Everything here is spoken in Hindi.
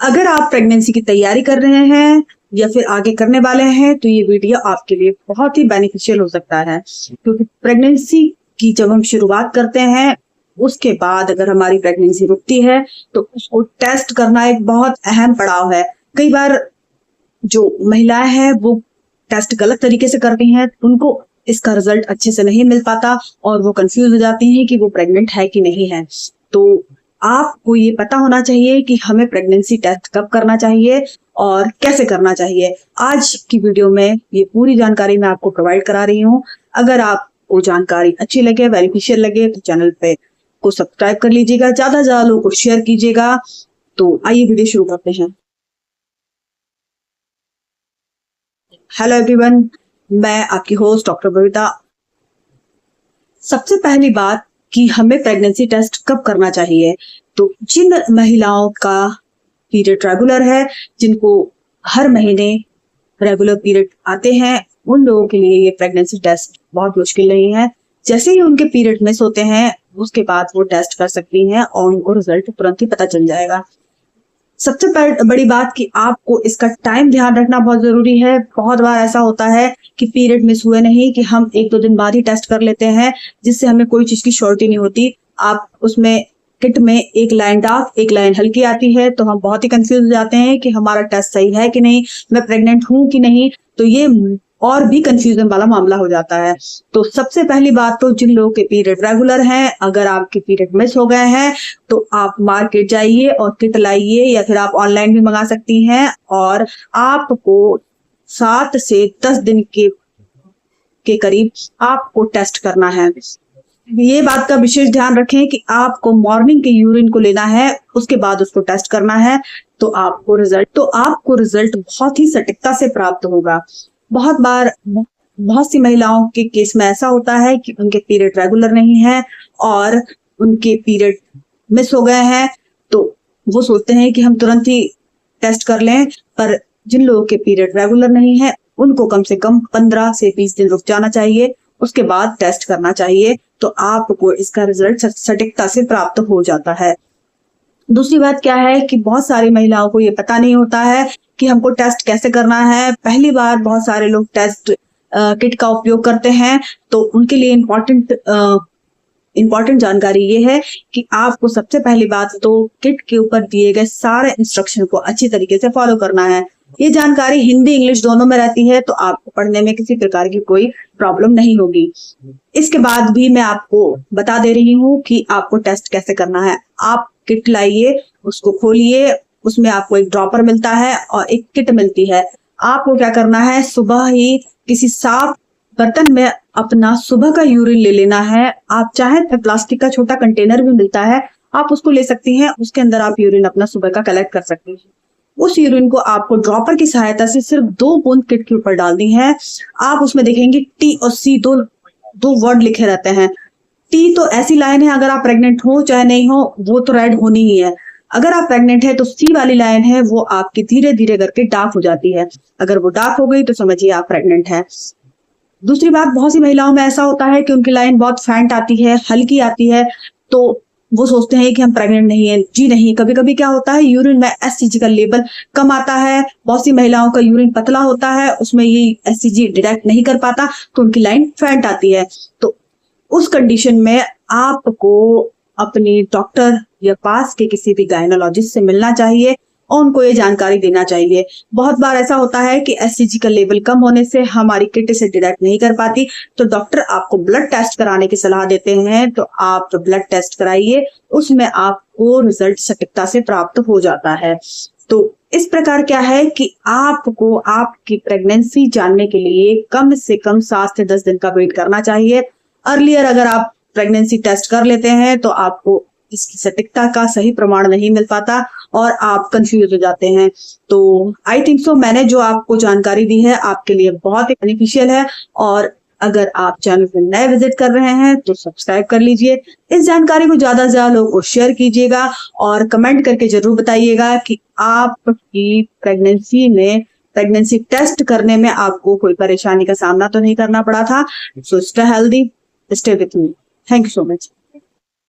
अगर आप प्रेगनेंसी की तैयारी कर रहे हैं या फिर आगे करने वाले हैं तो ये वीडियो आपके लिए बहुत ही बेनिफिशियल हो सकता है, क्योंकि प्रेगनेंसी की जब हम शुरुआत करते हैं उसके बाद अगर हमारी प्रेगनेंसी रुकती है तो उसको टेस्ट करना एक बहुत अहम पड़ाव है। कई बार जो महिलाएं हैं वो टेस्ट गलत तरीके से करती हैं, उनको इसका रिजल्ट अच्छे से नहीं मिल पाता और वो कंफ्यूज हो जाती हैं कि वो प्रेग्नेंट है कि नहीं है। तो आपको ये पता होना चाहिए कि हमें प्रेगनेंसी टेस्ट कब करना चाहिए और कैसे करना चाहिए। आज की वीडियो में ये पूरी जानकारी मैं आपको प्रोवाइड करा रही हूँ। अगर आपको जानकारी अच्छी लगे, बेनिफिशियल लगे तो चैनल पे को सब्सक्राइब कर लीजिएगा, ज्यादा से ज्यादा लोगों को शेयर कीजिएगा। तो आइए वीडियो शुरू करते हैं। हेलो एवरीवन, मैं आपकी होस्ट डॉक्टर बबीता। सबसे पहली बात कि हमें प्रेगनेंसी टेस्ट कब करना चाहिए, तो जिन महिलाओं का पीरियड रेगुलर है, जिनको हर महीने रेगुलर पीरियड आते हैं, उन लोगों के लिए ये प्रेगनेंसी टेस्ट बहुत मुश्किल नहीं है। जैसे ही उनके पीरियड मिस होते हैं उसके बाद वो टेस्ट कर सकती हैं और उनको रिजल्ट तुरंत ही पता चल जाएगा। सबसे बड़ी बात कि आपको इसका टाइम ध्यान रखना बहुत जरूरी है। बहुत बार ऐसा होता है कि पीरियड मिस हुए नहीं कि हम 1-2 दिन बाद ही टेस्ट कर लेते हैं, जिससे हमें कोई चीज की श्योरिटी नहीं होती। आप उसमें किट में एक लाइन डार्क एक लाइन हल्की आती है तो हम बहुत ही कंफ्यूज हो जाते हैं कि हमारा टेस्ट सही है कि नहीं, मैं प्रेग्नेंट हूं कि नहीं। तो ये और भी कंफ्यूजन वाला मामला हो जाता है। तो सबसे पहली बात तो जिन लोगों के पीरियड रेगुलर हैं, अगर आपके पीरियड मिस हो गए हैं तो आप मार्केट जाइए और किट लाइए, या फिर आप ऑनलाइन भी मंगा सकती हैं। और आपको 7 से 10 दिन के करीब आपको टेस्ट करना है। ये बात का विशेष ध्यान रखें कि आपको मॉर्निंग के यूरिन को लेना है, उसके बाद उसको टेस्ट करना है। तो आपको रिजल्ट बहुत ही सटीकता से प्राप्त होगा। बहुत सी महिलाओं के केस में ऐसा होता है कि उनके पीरियड रेगुलर नहीं है और उनके पीरियड मिस हो गए हैं, तो वो सोचते हैं कि हम तुरंत ही टेस्ट कर लें। पर जिन लोगों के पीरियड रेगुलर नहीं है उनको कम से कम 15 से 20 दिन रुक जाना चाहिए, उसके बाद टेस्ट करना चाहिए। तो आपको इसका रिजल्ट सटीकता से प्राप्त हो जाता है। दूसरी बात क्या है कि बहुत सारी महिलाओं को ये पता नहीं होता है कि हमको टेस्ट कैसे करना है। पहली बार बहुत सारे लोग टेस्ट किट का उपयोग करते हैं, तो उनके लिए इम्पोर्टेंट जानकारी ये है कि आपको सबसे पहली बात तो किट के ऊपर दिए गए सारे इंस्ट्रक्शन को अच्छी तरीके से फॉलो करना है। ये जानकारी हिंदी इंग्लिश दोनों में रहती है, तो आपको पढ़ने में किसी प्रकार की कोई प्रॉब्लम नहीं होगी। इसके बाद भी मैं आपको बता दे रही हूँ कि आपको टेस्ट कैसे करना है। आप किट लाइए, उसको खोलिए, उसमें आपको एक ड्रॉपर मिलता है और एक किट मिलती है। आपको क्या करना है, सुबह ही किसी साफ बर्तन में अपना सुबह का यूरिन ले लेना है। आप चाहे तो प्लास्टिक का छोटा कंटेनर भी मिलता है, आप उसको ले सकती हैं। उसके अंदर आप यूरिन अपना सुबह का कलेक्ट कर सकती हैं। उस यूरिन को आपको ड्रॉपर की सहायता से सिर्फ 2 बूंद किट के ऊपर डालनी है। आप उसमें देखेंगे टी और सी दो वर्ड लिखे रहते हैं। टी तो ऐसी लाइन है, अगर आप प्रेग्नेंट हो चाहे नहीं हो वो तो रेड होनी ही है। अगर आप प्रेग्नेंट है तो सी वाली लाइन है, वो आपकी धीरे धीरे करके डार्क हो जाती है। अगर वो डार्क हो गई तो समझिए आप प्रेग्नेंट है। दूसरी बात, बहुत सी महिलाओं में ऐसा होता है कि उनकी लाइन बहुत फैंट आती है, हल्की आती है, तो वो सोचते हैं कि हम प्रेग्नेंट नहीं है। जी नहीं, कभी कभी क्या होता है यूरिन में एससीजी का लेवल कम आता है। बहुत सी महिलाओं का यूरिन पतला होता है, उसमें ये एससीजी डिटेक्ट नहीं कर पाता, तो उनकी लाइन फैंट आती है। तो उस कंडीशन में आपको अपनी डॉक्टर या पास के किसी भी गायनोलॉजिस्ट से मिलना चाहिए और उनको ये जानकारी देना चाहिए। बहुत बार ऐसा होता है कि एससीजी का लेवल कम होने से हमारी किट इसे डिटेक्ट नहीं कर पाती, तो डॉक्टर आपको ब्लड टेस्ट कराने की सलाह देते हैं। तो आप ब्लड टेस्ट कराइए, उसमें आपको रिजल्ट सटीकता से प्राप्त हो जाता है। तो इस प्रकार क्या है कि आपको आपकी प्रेगनेंसी जानने के लिए कम से कम 7 से 10 दिन का वेट करना चाहिए। अर्लियर अगर आप प्रेगनेंसी टेस्ट कर लेते हैं तो आपको इसकी सटीकता का सही प्रमाण नहीं मिल पाता और आप कंफ्यूज हो जाते हैं। तो आई थिंक सो मैंने जो आपको जानकारी दी है आपके लिए बहुत ही बेनिफिशियल है। और अगर आप चैनल पर नए विजिट कर रहे हैं तो सब्सक्राइब कर लीजिए। इस जानकारी को ज्यादा से ज्यादा लोगों को शेयर कीजिएगा और कमेंट करके जरूर बताइएगा कि आपकी प्रेगनेंसी टेस्ट करने में आपको कोई परेशानी का सामना तो नहीं करना पड़ा था। So stay healthy, stay with me. Thank you so much.